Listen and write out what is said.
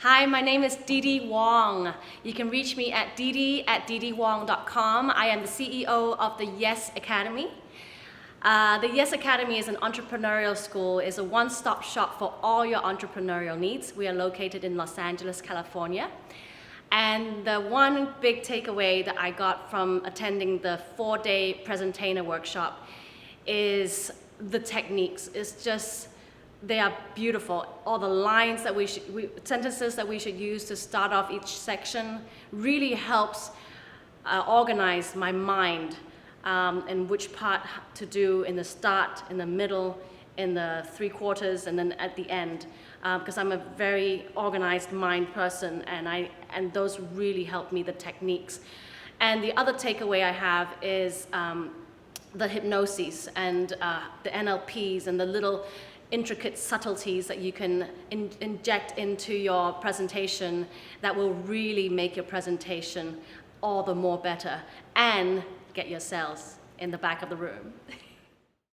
Hi, my name is Didi Wong. You can reach me at didi@didywong.com. I am the CEO of the Yes Academy. The Yes Academy is an entrepreneurial school. It's a one-stop shop for all your entrepreneurial needs. We are located in Los Angeles, California. And the one big takeaway that I got from attending the 4-day Presentainer workshop is the techniques. It's just, they are beautiful. All the lines that sentences that we should use to start off each section really helps organize my mind and which part to do in the start, in the middle, in the 3/4, and then at the end. Because I'm a very organized mind person, and those really help me, the techniques. And the other takeaway I have is the hypnosis and the NLPs and the little intricate subtleties that you can inject into your presentation that will really make your presentation all the more better and get your sales in the back of the room.